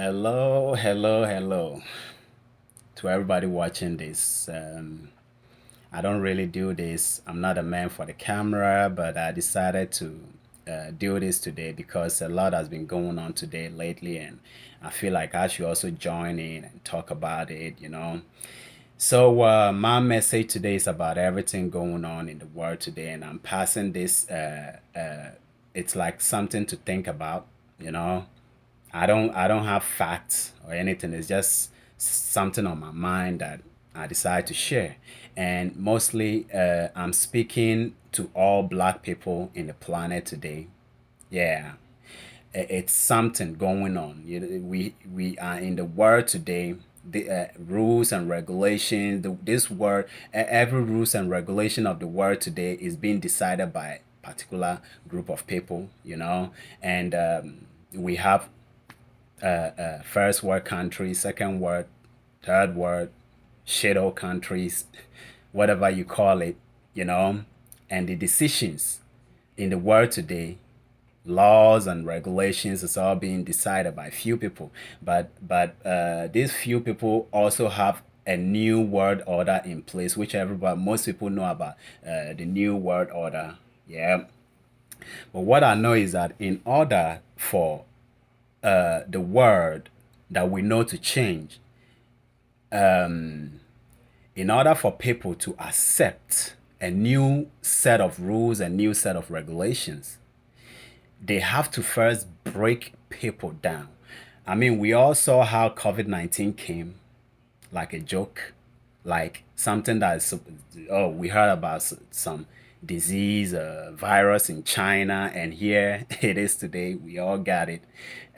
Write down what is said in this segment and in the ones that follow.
Hello, hello, hello to everybody watching this. I don't really do this. I'm not a man for the camera, but I decided to do this today because a lot has been going on today lately, and I feel like I should also join in and talk about it. So, my message today is about everything going on in the world today, and I'm passing this. It's like something to think about, you know. I don't have facts or anything. It's just something on my mind that I decide to share. And mostly I'm speaking to all black people in the planet today. Yeah. It's something going on. We are in the world today. The rules and regulations. This world, every rules and regulation of the world today is being decided by a particular group of people. And we have first world countries, second world, third world, shadow countries, whatever you call it, you know, and the decisions in the world today, laws and regulations is all being decided by few people. But these few people also have a new world order in place, which everybody, most people know about the new world order. Yeah. But what I know is that in order for the world that we know to change, in order for people to accept a new set of rules and new set of regulations, they have to first break people down. I mean, we all saw how COVID-19 came like a joke, like something that is, oh, we heard about some disease, virus in China, and here it is today. We all got it.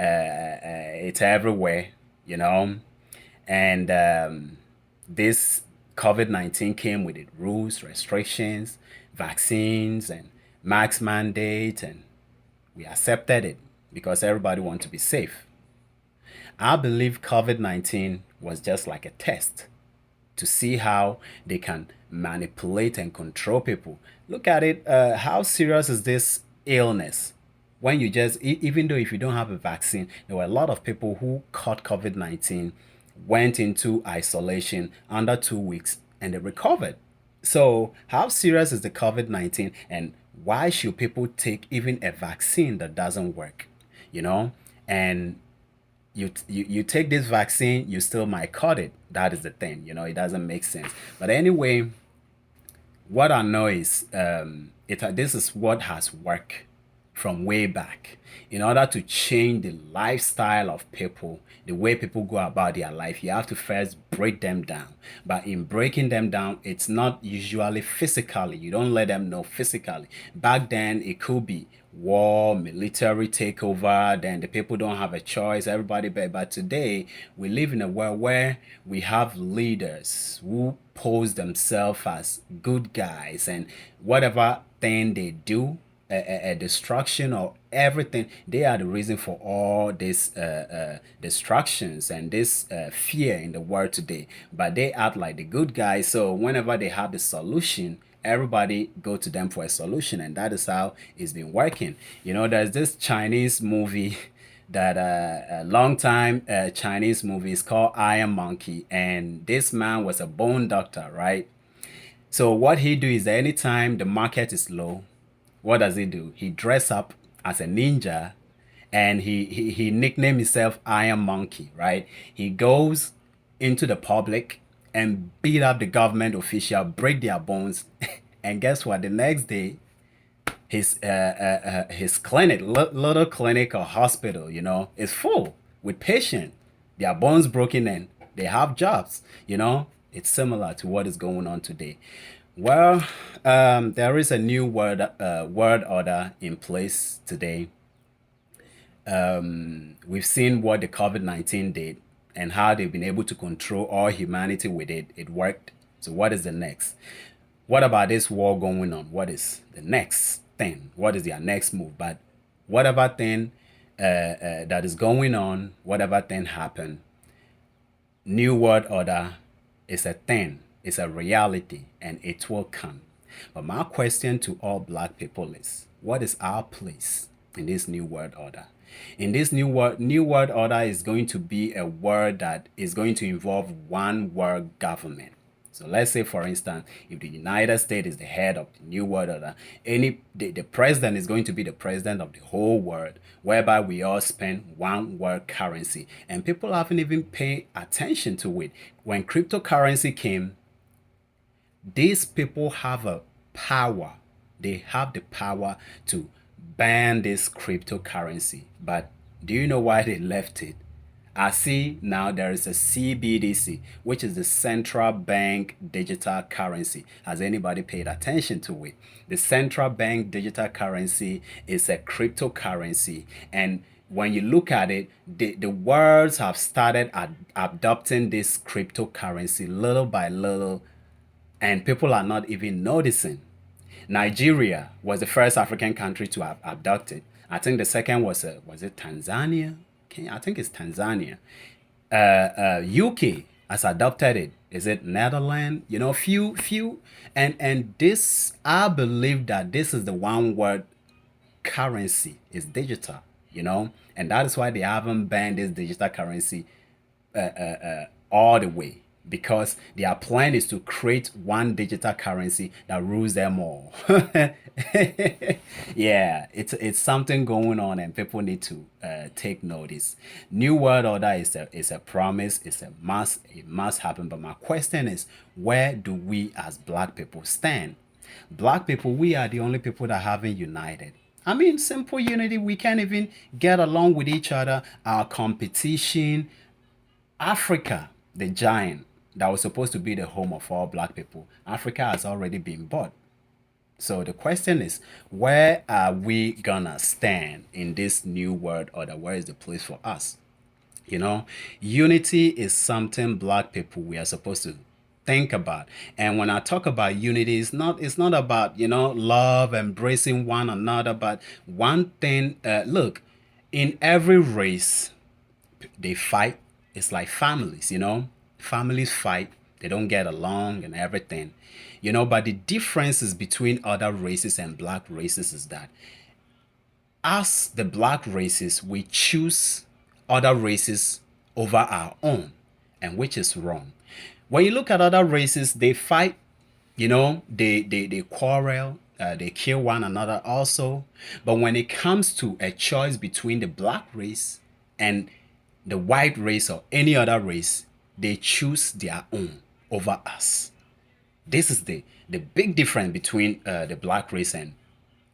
It's everywhere, you know. And this COVID-19 came with it rules, restrictions, vaccines, and max mandate, and we accepted it because everybody wants to be safe. I believe COVID-19 was just like a test to see how they can manipulate and control people. Look at it. How serious is this illness? When you just, even though if you don't have a vaccine, there were a lot of people who caught COVID-19, went into isolation under 2 weeks, and they recovered. So, how serious is the COVID-19, and why should people take even a vaccine that doesn't work? You know, and you take this vaccine, you still might cut it. That is the thing. It doesn't make sense. But anyway, what I know is this is what has worked from way back. In order to change the lifestyle of people, the way people go about their life, you have to first break them down. But in breaking them down, it's not usually physically. You don't let them know physically. Back then, it could be war, military takeover, then the people don't have a choice, everybody. But today, we live in a world where we have leaders who pose themselves as good guys, and whatever thing they do, a destruction or everything, they are the reason for all these destructions and this fear in the world today. But they act like the good guys, so whenever they have the solution, everybody go to them for a solution, and that is how it's been working. There's this Chinese movie that a long time Chinese movie is called Iron Monkey, and this man was a bone doctor, right? So what he do is that anytime the market is low, what does he do? He dress up as a ninja, and he nicknamed himself Iron Monkey, right? He goes into the public and beat up the government official, break their bones, and guess what? The next day, his clinic, little clinic or hospital, is full with patients. Their bones broken and they have jobs. It's similar to what is going on today. Well, there is a new word order in place today. We've seen what the COVID-19 did and how they've been able to control all humanity with it. It worked. So what is the next? What about this war going on? What is the next thing? What is their next move? But whatever thing that is going on, whatever thing happen, new world order is a thing, it's a reality, and it will come. But my question to all black people is, what is our place in this new world order. In this new world order is going to be a word that is going to involve one world government. So let's say, for instance, if the United States is the head of the new world order, the president is going to be the president of the whole world, whereby we all spend one world currency. And people haven't even paid attention to it. When cryptocurrency came, these people have a power. They have the power to ban this cryptocurrency. But do you know why they left it? I see now there is a CBDC, which is the central bank digital currency. Has anybody paid attention to it? The central bank digital currency is a cryptocurrency. And when you look at it, the worlds have started adopting this cryptocurrency little by little, and people are not even noticing. Nigeria was the first African country to have adopted. I think the second was it Tanzania? Okay, I think it's Tanzania. UK has adopted it. Is it Netherlands? You know, few, and this, I believe that this is the one word currency is digital. You know, and that is why they haven't banned this digital currency all the way, because their plan is to create one digital currency that rules them all. Yeah, it's something going on, and people need to take notice. New world order is a promise. It must happen. But my question is, where do we as black people stand? Black people, we are the only people that haven't united. I mean, simple unity. We can't even get along with each other. Our competition, Africa, the giant that was supposed to be the home of all black people, Africa has already been bought. So the question is, where are we gonna stand in this new world order? Where is the place for us? You know, unity is something black people we are supposed to think about. And when I talk about unity, it's not about, love, embracing one another, but one thing, look, in every race they fight. It's like families, families fight, they don't get along and everything, but the differences between other races and black races is that us, the black races, we choose other races over our own, and which is wrong. When you look at other races, they fight, they quarrel, they kill one another also. But when it comes to a choice between the black race and the white race or any other race, they choose their own over us. This is the big difference between the black race and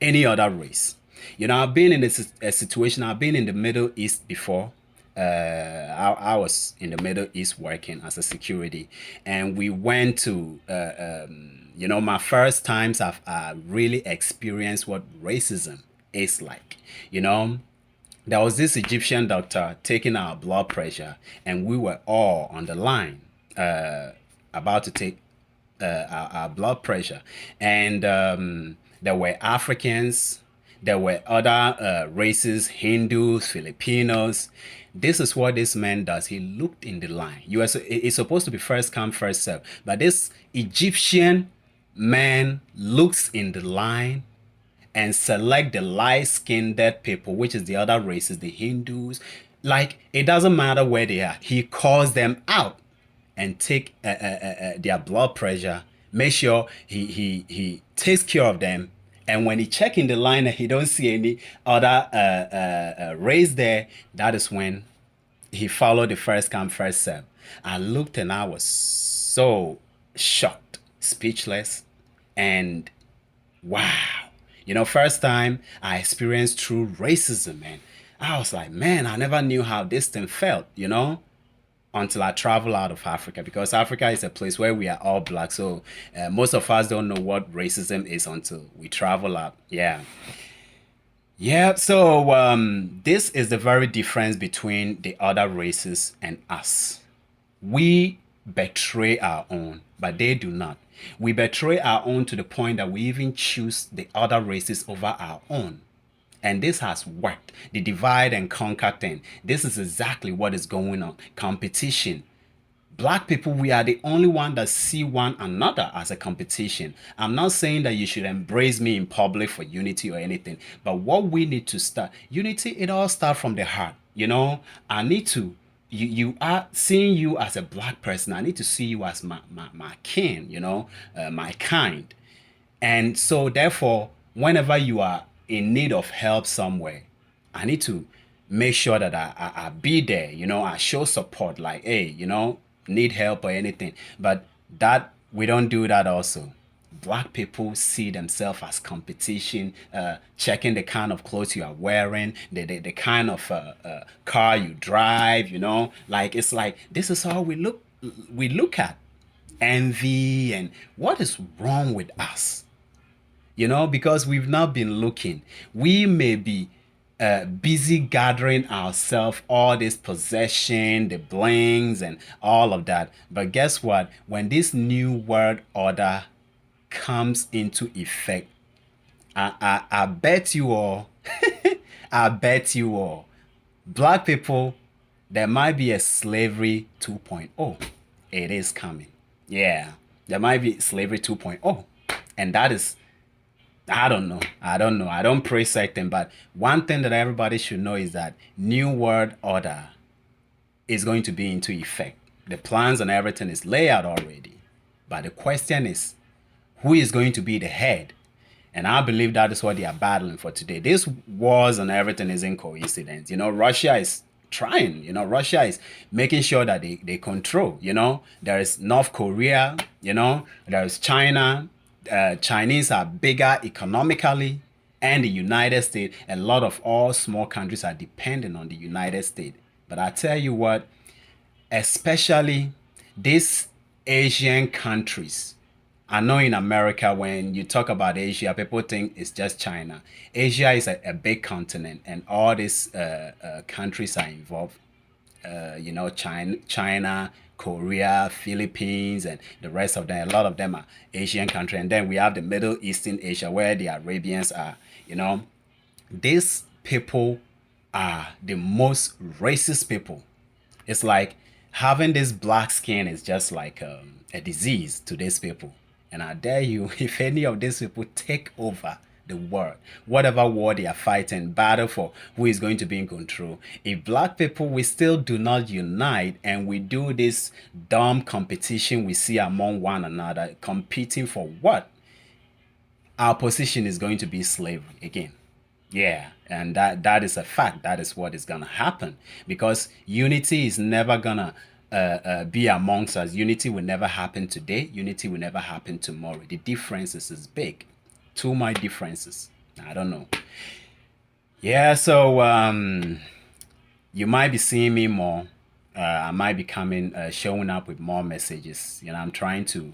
any other race. I've been in a situation, I've been in the Middle East before. I was in the Middle East working as a security, and we went to, my first times I've really experienced what racism is like. There was this Egyptian doctor taking our blood pressure, and we were all on the line about to take our blood pressure. And there were Africans, there were other races, Hindus, Filipinos. This is what this man does. He looked in the line. It's supposed to be first come, first serve. But this Egyptian man looks in the line and select the light-skinned people, which is the other races, the Hindus. Like, it doesn't matter where they are. He calls them out and take their blood pressure. Make sure he takes care of them. And when he check in the line and he don't see any other race there, that is when he followed the first come, first serve. I looked and I was so shocked, speechless, and wow. First time I experienced true racism, man. I was like, man, I never knew how this thing felt, until I travel out of Africa, because Africa is a place where we are all black. So most of us don't know what racism is until we travel out. Yeah. Yeah. So this is the very difference between the other races and us. We betray our own, but they do not. We betray our own to the point that we even choose the other races over our own. And this has worked. The divide and conquer thing. This is exactly what is going on. Competition. Black people, we are the only one that see one another as a competition. I'm not saying that you should embrace me in public for unity or anything, but what we need to start unity, it all starts from the heart. I need to you are seeing you as a black person. I need to see you as my kin, my kind. And so, therefore, whenever you are in need of help somewhere, I need to make sure that I be there, I show support, like, hey, need help or anything. But that, we don't do that also. Black people see themselves as competition, checking the kind of clothes you are wearing, the kind of car you drive, like it's like this is all we look at. Envy and what is wrong with us? Because we've not been looking. We may be busy gathering ourselves, all this possession, the blings, and all of that. But guess what? When this new world order comes into effect, I bet you all, I bet you all, black people, there might be a slavery 2.0. It is coming. Yeah, there might be slavery 2.0. And that is, I don't know. I don't know. I don't pray certain, but one thing that everybody should know is that new world order is going to be into effect. The plans and everything is laid out already. But the question is, who is going to be the head? And I believe that is what they are battling for today. This wars and everything isn't coincidence. Russia is trying. Russia is making sure that they control. There is North Korea. There is China. Chinese are bigger economically, and the United States. A lot of all small countries are dependent on the United States. But I tell you what, especially these Asian countries. I know in America, when you talk about Asia, people think it's just China. Asia is a big continent, and all these countries are involved. China, Korea, Philippines, and the rest of them. A lot of them are Asian countries, and then we have the Middle Eastern Asia, where the Arabians are. These people are the most racist people. It's like having this black skin is just like a disease to these people. And I dare you, if any of these people take over the world, whatever war they are fighting, battle for who is going to be in control. If black people, we still do not unite and we do this dumb competition we see among one another, competing for what? Our position is going to be slavery again. Yeah, and that is a fact. That is what is gonna happen because unity is never gonna be amongst us. Unity will never happen today. Unity will never happen tomorrow. The differences is big. Too much differences. I don't know. Yeah, so you might be seeing me more. I might be coming, showing up with more messages. I'm trying to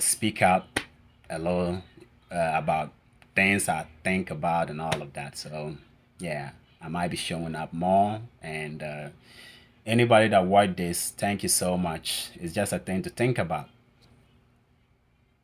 speak up a little about things I think about and all of that. So, yeah, I might be showing up more. And anybody that watched this, thank you so much. It's just a thing to think about.